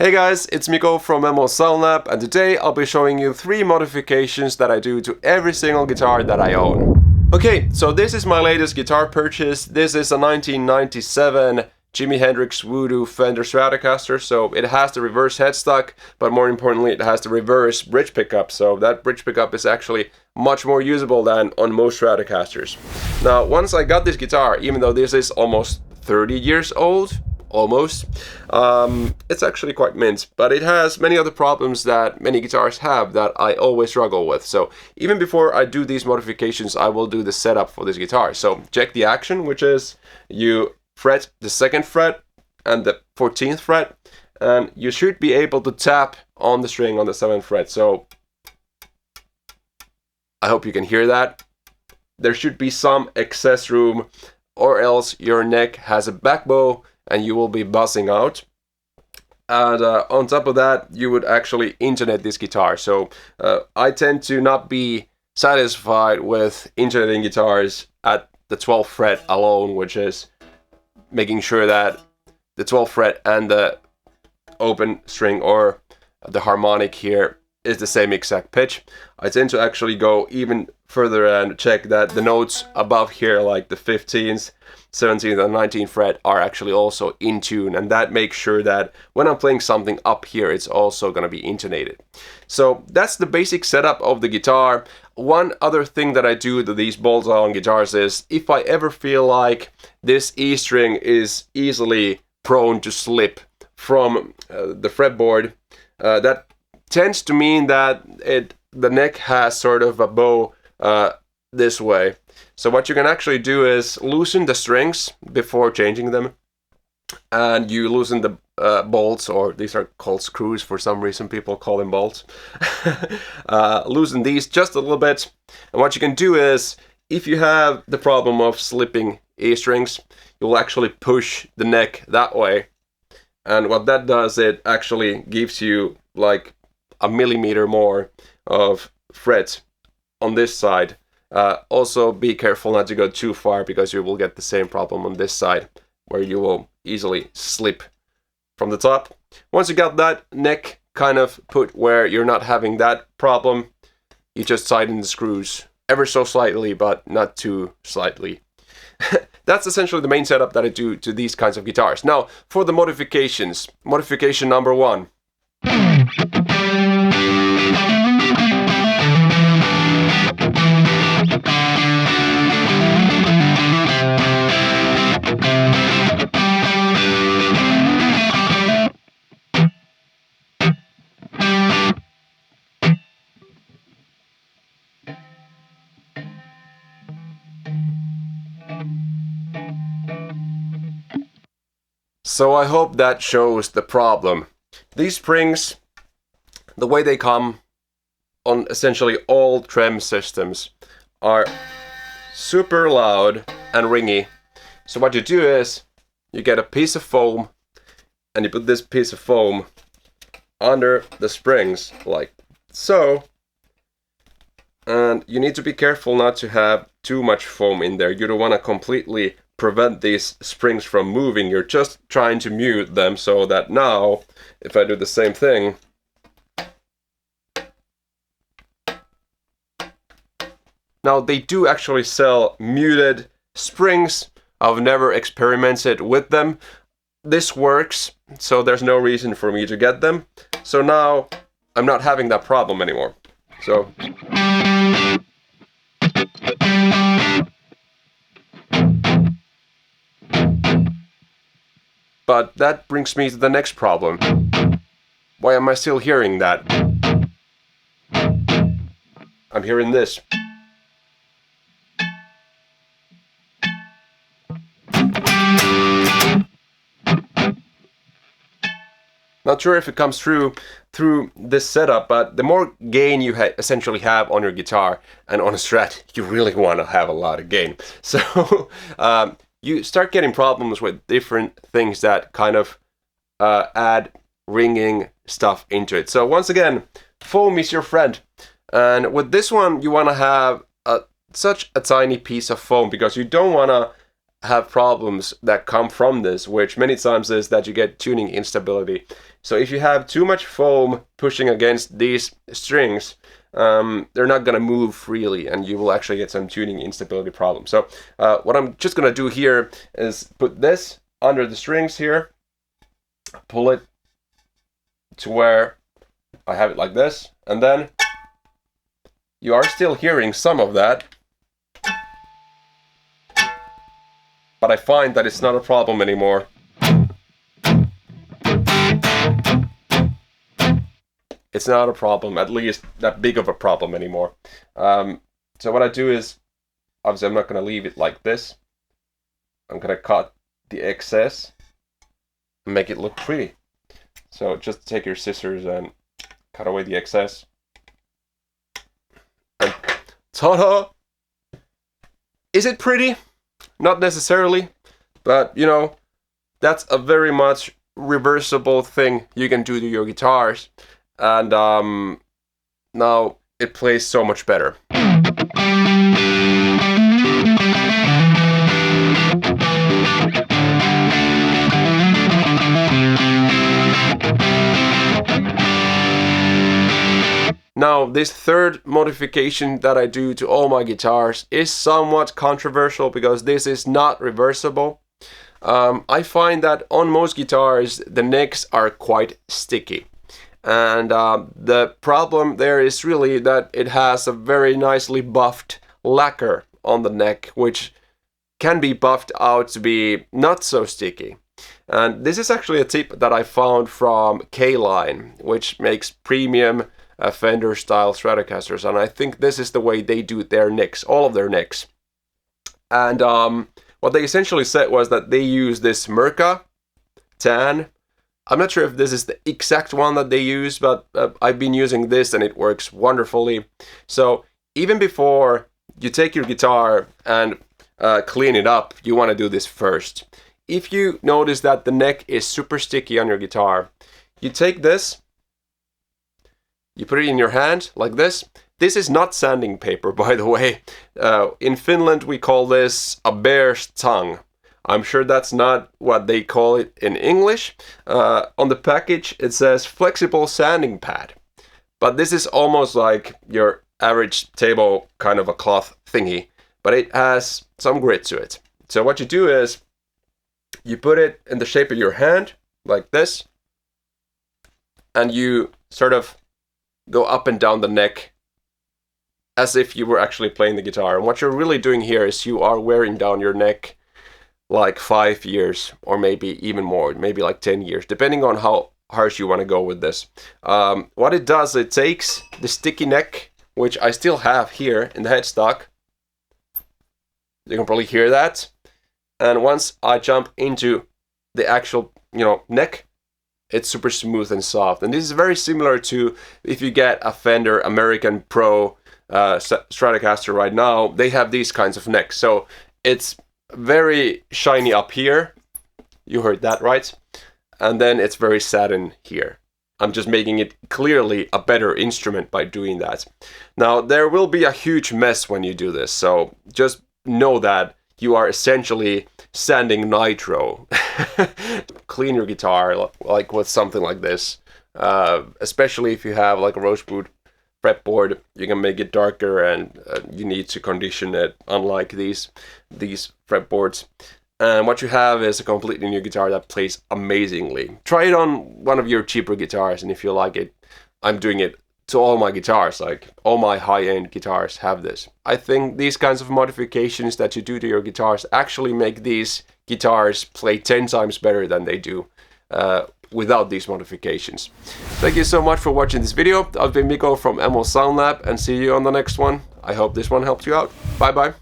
Hey guys, it's Miko from MO Soundlab, and today I'll be showing you 3 modifications that I do to every single guitar that I own. Okay, so this is my latest guitar purchase. This is a 1997 Jimi Hendrix Voodoo Fender Stratocaster, so it has the reverse headstock, but more importantly it has the reverse bridge pickup, so that bridge pickup is actually much more usable than on most Stratocasters. Now, once I got this guitar, even though this is almost 30 years old, it's actually quite mint, but it has many other problems that many guitars have that I always struggle with. So even before I do these modifications, I will do the setup for this guitar. So check the action, which is you fret the 2nd fret and the 14th fret, and you should be able to tap on the string on the 7th fret. So I hope you can hear that. There should be some excess room, or else your neck has a back bow and you will be buzzing out. And on top of that, you would actually intonate this guitar. So I tend to not be satisfied with intonating guitars at the 12th fret alone, which is making sure that the 12th fret and the open string or the harmonic here is the same exact pitch. I tend to actually go even further and check that the notes above here, like the 15th, 17th and 19th fret, are actually also in tune, and that makes sure that when I'm playing something up here, it's also going to be intonated. So that's the basic setup of the guitar. One other thing that I do to these bolt-on guitars is, if I ever feel like this E string is easily prone to slip from the fretboard, that tends to mean that the neck has sort of a bow this way. So what you can actually do is loosen the strings before changing them, and you loosen the bolts, or these are called screws for some reason, people call them bolts. Loosen these just a little bit, and what you can do is, if you have the problem of slipping E strings, you'll actually push the neck that way, and what that does, it actually gives you like a millimeter more of fret on this side. Also be careful not to go too far, because you will get the same problem on this side, where you will easily slip from the top. Once you got that neck kind of put where you're not having that problem, you just tighten the screws ever so slightly, but not too slightly. That's essentially the main setup that I do to these kinds of guitars. Now, for the modifications. Modification number 1. So I hope that shows the problem. These springs, the way they come on essentially all trem systems, are super loud and ringy. So what you do is, you get a piece of foam, and you put this piece of foam under the springs, like so. And you need to be careful not to have too much foam in there. You don't want to completely prevent these springs from moving. You're just trying to mute them, so that now, if I do the same thing, now they do actually sell muted springs. I've never experimented with them. This works, so there's no reason for me to get them. So now I'm not having that problem anymore. So but that brings me to the next problem. Why am I still hearing that? I'm hearing this. Not sure if it comes through this setup, but the more gain you essentially have on your guitar and on a Strat, you really want to have a lot of gain. So you start getting problems with different things that kind of add ringing stuff into it. So once again, foam is your friend. And with this one, you want to have such a tiny piece of foam, because you don't want to have problems that come from this, which many times is that you get tuning instability. So if you have too much foam pushing against these strings, they're not going to move freely, and you will actually get some tuning instability problems. So what I'm just going to do here is put this under the strings here, pull it to where I have it like this, and then you are still hearing some of that, but I find that it's not a problem anymore. It's not a problem, at least that big of a problem anymore. So what I do is, obviously I'm not going to leave it like this. I'm going to cut the excess and make it look pretty. So just take your scissors and cut away the excess. And ta-da! Is it pretty? Not necessarily, but you know, that's a very much reversible thing you can do to your guitars. And now it plays so much better. Now, this third modification that I do to all my guitars is somewhat controversial because this is not reversible. I find that on most guitars, the necks are quite sticky. And the problem there is really that it has a very nicely buffed lacquer on the neck, which can be buffed out to be not so sticky. And this is actually a tip that I found from K-Line, which makes premium Fender style Stratocasters, and I think this is the way they do their necks, all of their necks. And what they essentially said was that they use this Mirka tan. I'm not sure if this is the exact one that they use, but I've been using this and it works wonderfully. So even before you take your guitar and clean it up, you want to do this first. If you notice that the neck is super sticky on your guitar, you take this, you put it in your hand like this. This is not sanding paper, by the way. In Finland, we call this a bear's tongue. I'm sure that's not what they call it in English. On the package, it says flexible sanding pad. But this is almost like your average table kind of a cloth thingy, but it has some grit to it. So what you do is, you put it in the shape of your hand, like this, and you sort of go up and down the neck as if you were actually playing the guitar. And what you're really doing here is you are wearing down your neck like 5 years, or maybe even more, maybe like 10 years, depending on how harsh you want to go with this. What it does, it takes the sticky neck, which I still have here in the headstock. You can probably hear that. And once I jump into the actual, neck, it's super smooth and soft. And this is very similar to if you get a Fender American Pro Stratocaster right now, they have these kinds of necks. So it's very shiny up here. You heard that, right? And then it's very satin here. I'm just making it clearly a better instrument by doing that. Now, there will be a huge mess when you do this. So just know that you are essentially sanding nitro. Clean your guitar like with something like this. Especially if you have like a rosewood fretboard, you can make it darker, and you need to condition it, unlike these fretboards. And what you have is a completely new guitar that plays amazingly. Try it on one of your cheaper guitars, and if you like it, I'm doing it to all my guitars. Like all my high-end guitars have this. I think these kinds of modifications that you do to your guitars actually make these guitars play 10 times better than they do without these modifications. Thank you so much for watching this video. I've been Mikko from ML Sound Lab, and see you on the next one. I hope this one helped you out. Bye bye.